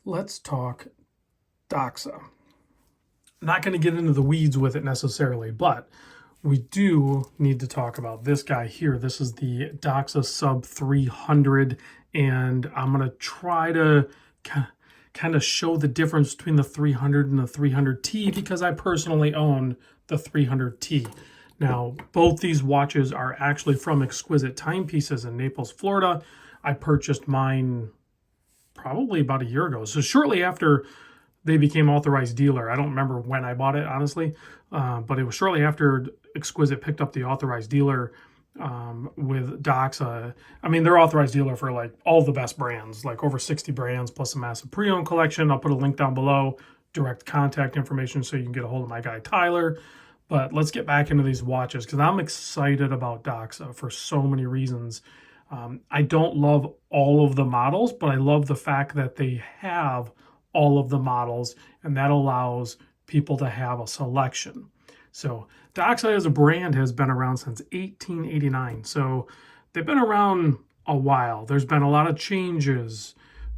let's talk Doxa. Not going to get into the weeds with it necessarily, but we do need to talk about this guy here. This is the Doxa Sub300, and I'm going to try to kind of show the difference between the 300 and the 300T because I personally own the 300T. Now, both these watches are actually from Exquisite Timepieces in Naples, Florida. I purchased mine probably about a year ago. So shortly after they became authorized dealer. I don't remember when I bought it, honestly, but it was shortly after Exquisite picked up the authorized dealer with Doxa. I mean, they're authorized dealer for like all the best brands, like over 60 brands plus a massive pre-owned collection. I'll put a link down below, direct contact information so you can get a hold of my guy Tyler. But let's get back into these watches because I'm excited about Doxa for so many reasons. I don't love all of the models, but I love the fact that they have all of the models, and that allows people to have a selection. So Doxa as a brand has been around since 1889. So they've been around a while. There's been a lot of changes,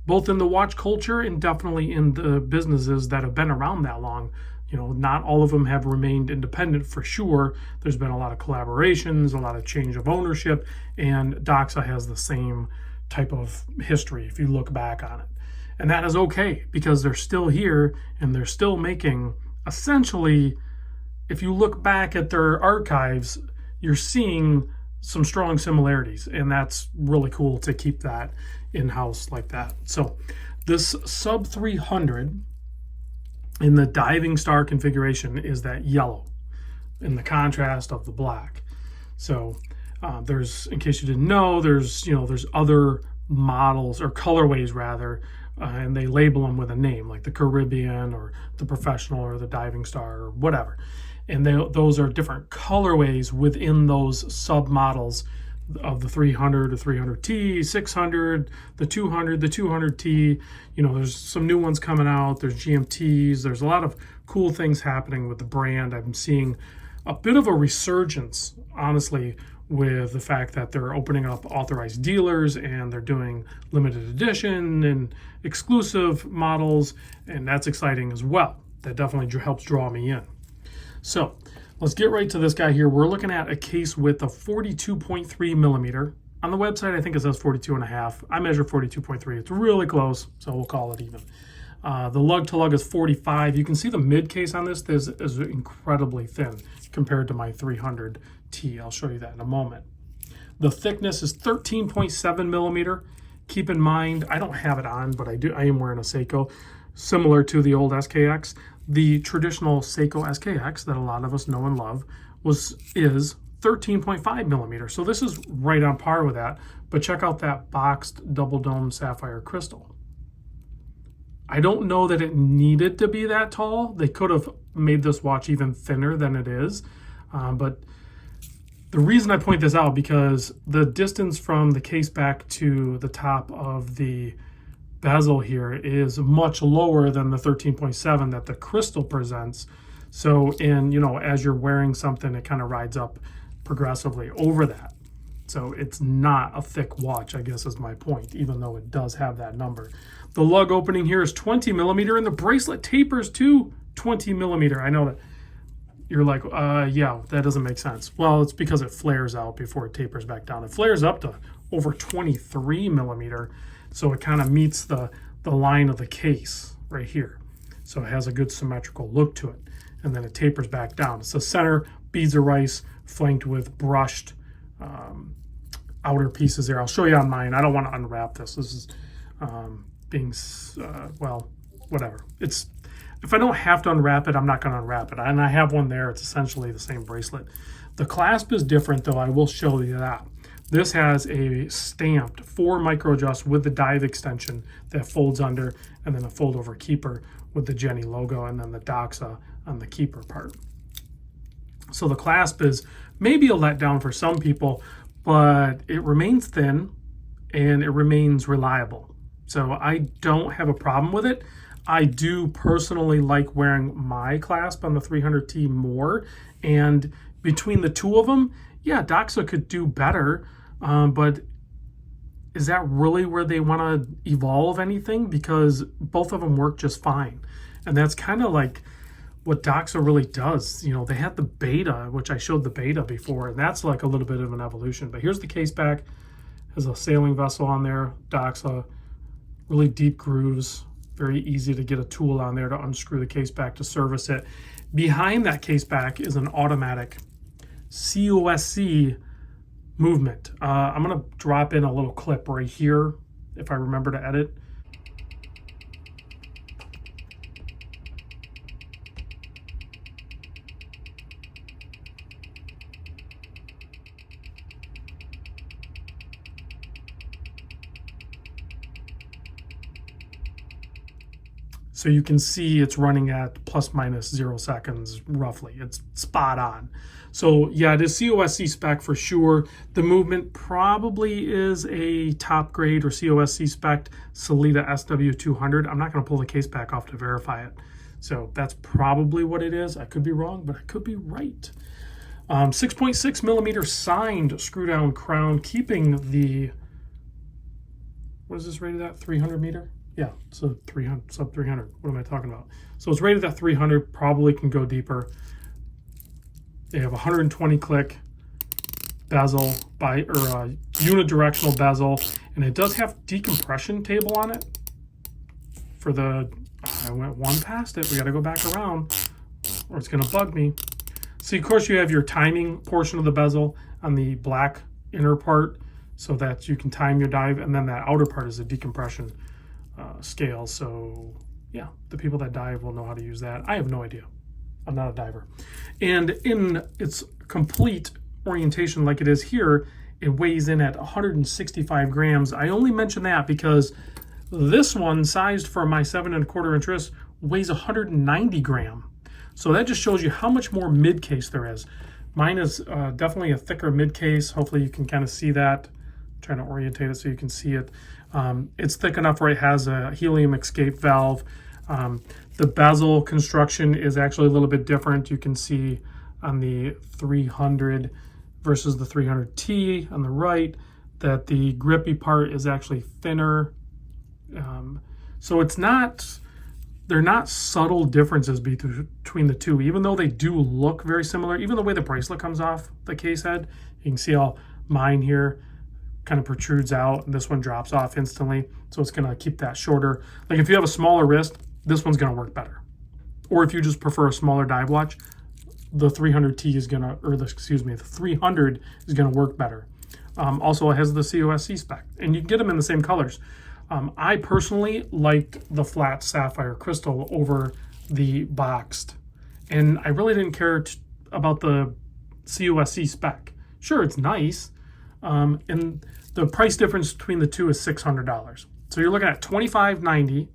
both in the watch culture and definitely in the businesses that have been around that long. You know, not all of them have remained independent for sure. There's been a lot of collaborations, a lot of change of ownership, and Doxa has the same type of history if you look back on it. And that is okay because they're still here and they're still making, essentially, if you look back at their archives, you're seeing some strong similarities, and that's really cool to keep that in-house like that. So this Sub300 in the Divingstar configuration is that yellow in the contrast of the black. So there's, in case you didn't know, there's other models or colorways rather, and they label them with a name like the Caribbean or the Professional or the Divingstar or whatever. And those are different colorways within those sub models of the 300, the 300T, 600, the 200, the 200T. You know, there's some new ones coming out. There's GMTs. There's a lot of cool things happening with the brand. I'm seeing a bit of a resurgence, honestly, with the fact that they're opening up authorized dealers and they're doing limited edition and exclusive models, and that's exciting as well. That definitely helps draw me in. So let's get right to this guy here. We're looking at a case width of 42.3 millimeter. On the website, I think it says 42.5. I measure 42.3. It's really close, so we'll call it even. The lug to lug is 45. You can see the mid case on this is incredibly thin compared to my 300T. I'll show you that in a moment. The thickness is 13.7 millimeter. Keep in mind, I don't have it on, but I am wearing a Seiko, similar to the old SKX. The traditional Seiko SKX that a lot of us know and love is 13.5 millimeter. So this is right on par with that. But check out that boxed double dome sapphire crystal. I don't know that it needed to be that tall. They could have made this watch even thinner than it is. But the reason I point this out, because the distance from the case back to the top of the bezel here is much lower than the 13.7 that the crystal presents. So as you're wearing something, it kind of rides up progressively over that. So it's not a thick watch, I guess is my point, even though it does have that number. The lug opening here is 20 millimeter and the bracelet tapers to 20 millimeter. I know that you're like, yeah, that doesn't make sense. Well, it's because it flares out before it tapers back down. It flares up to over 23 millimeter. So it kind of meets the line of the case right here. So it has a good symmetrical look to it. And then it tapers back down. It's the center beads of rice flanked with brushed outer pieces there. I'll show you on mine. I don't want to unwrap this. This is well, whatever. If I don't have to unwrap it, I'm not going to unwrap it. And I have one there. It's essentially the same bracelet. The clasp is different, though. I will show you that. This has a stamped 4 micro adjust with the dive extension that folds under, and then a fold over keeper with the Jenny logo, and then the Doxa on the keeper part. So the clasp is maybe a letdown for some people, but it remains thin and it remains reliable. So I don't have a problem with it. I do personally like wearing my clasp on the 300T more, and between the two of them, yeah, Doxa could do better, but is that really where they want to evolve anything? Because both of them work just fine. And that's kind of like what Doxa really does. You know, they had the beta, which I showed the beta before, and that's like a little bit of an evolution. But here's the case back. Has a sailing vessel on there, Doxa, really deep grooves, very easy to get a tool on there to unscrew the case back to service it. Behind that case back is an automatic COSC movement. I'm going to drop in a little clip right here if I remember to edit. So you can see it's running at plus minus 0 seconds roughly. It's spot on. So yeah, it is COSC spec for sure. The movement probably is a top grade or COSC spec Sellita SW200. I'm not going to pull the case back off to verify it. So that's probably what it is. I could be wrong, but I could be right. 6.6 millimeter signed screw down crown, keeping the, what is this rated at? 300 meter? Yeah, so 300, sub 300. What am I talking about? So it's rated at 300, probably can go deeper. They have 120 click bezel unidirectional bezel, and it does have decompression table on it. For the, I went one past it. We got to go back around, or it's going to bug me. So of course you have your timing portion of the bezel on the black inner part, so that you can time your dive, and then that outer part is a decompression scale. So yeah, the people that dive will know how to use that. I have no idea. I'm not a diver. And in its complete orientation like it is here, it weighs in at 165 grams. I only mention that because this one, sized for my 7¼ inch wrist, weighs 190 gram. So that just shows you how much more mid case there is. Mine is definitely a thicker mid case. Hopefully you can kind of see that. I'm trying to orientate it so you can see it. It's thick enough where it has a helium escape valve. The bezel construction is actually a little bit different. You can see on the 300 versus the 300T on the right that the grippy part is actually thinner. So it's not, they're not subtle differences between the two, even though they do look very similar. Even the way the bracelet comes off the case head, you can see how mine here kind of protrudes out and this one drops off instantly. So it's going to keep that shorter. Like if you have a smaller wrist, this one's going to work better. Or if you just prefer a smaller dive watch, the 300T is going to, or the 300 is going to work better. Also, it has the COSC spec, and you can get them in the same colors. I personally liked the flat sapphire crystal over the boxed, and I really didn't care about the COSC spec. Sure, it's nice, and the price difference between the two is $600. So you're looking at $2,590,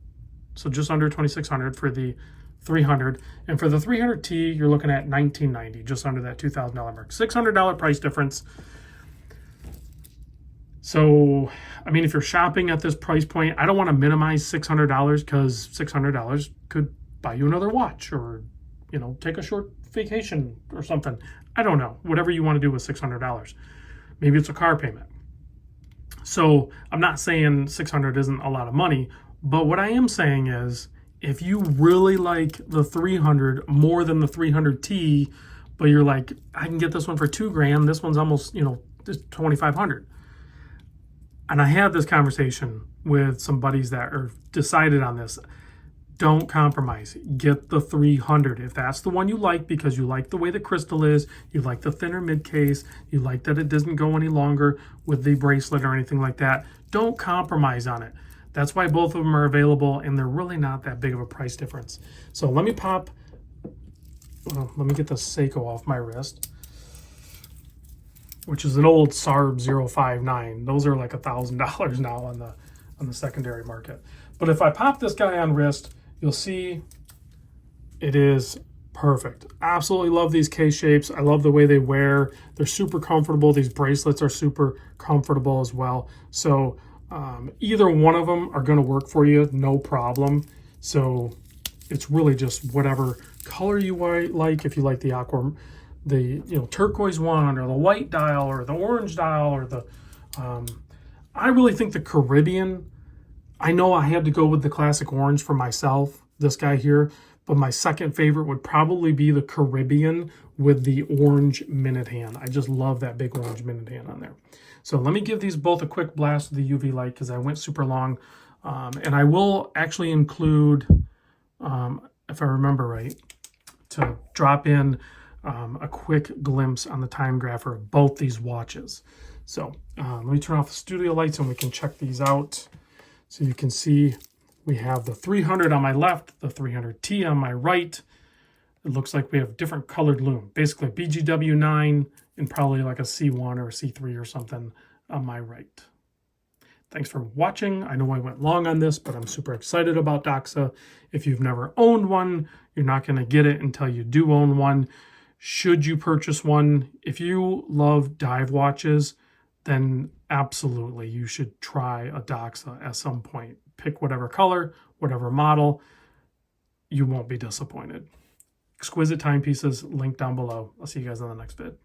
so just under $2,600 for the 300, and for the 300T, you're looking at $1,990, just under that $2,000 mark. $600 price difference. So, I mean, if you're shopping at this price point, I don't want to minimize $600 because $600 could buy you another watch or, you know, take a short vacation or something. I don't know. Whatever you want to do with $600. Maybe it's a car payment. So I'm not saying 600 isn't a lot of money, but what I am saying is if you really like the 300 more than the 300T, but you're like, I can get this one for $2,000. This one's almost, you know, just 2,500. And I had this conversation with some buddies that are decided on this. Don't compromise. Get the 300. If that's the one you like because you like the way the crystal is, you like the thinner mid case, you like that it doesn't go any longer with the bracelet or anything like that, don't compromise on it. That's why both of them are available, and they're really not that big of a price difference. So let me pop, let me get the Seiko off my wrist, which is an old SARB 059. Those are like $1,000 now on the secondary market. But if I pop this guy on wrist, you'll see it is perfect. Absolutely love these case shapes. I love the way they wear. They're super comfortable. These bracelets are super comfortable as well. So either one of them are going to work for you, no problem. So it's really just whatever color you like. If you like the aqua, the turquoise one, or the white dial, or the orange dial, or the I really think the Caribbean, I know I had to go with the classic orange for myself, this guy here, but my second favorite would probably be the Caribbean with the orange minute hand. I just love that big orange minute hand on there. So let me give these both a quick blast with the UV light because I went super long. And I will actually include, if I remember right, to drop in a quick glimpse on the time grapher of both these watches. So let me turn off the studio lights and we can check these out. So you can see we have the 300 on my left, the 300T on my right. It looks like we have different colored lume, basically a BGW9 and probably like a C1 or a C3 or something on my right. Thanks for watching. I know I went long on this, but I'm super excited about Doxa. If you've never owned one, you're not going to get it until you do own one. Should you purchase one, if you love dive watches, then absolutely you should try a Doxa at some point. Pick whatever color, whatever model. You won't be disappointed. Exquisite timepieces, link down below. I'll see you guys on the next vid.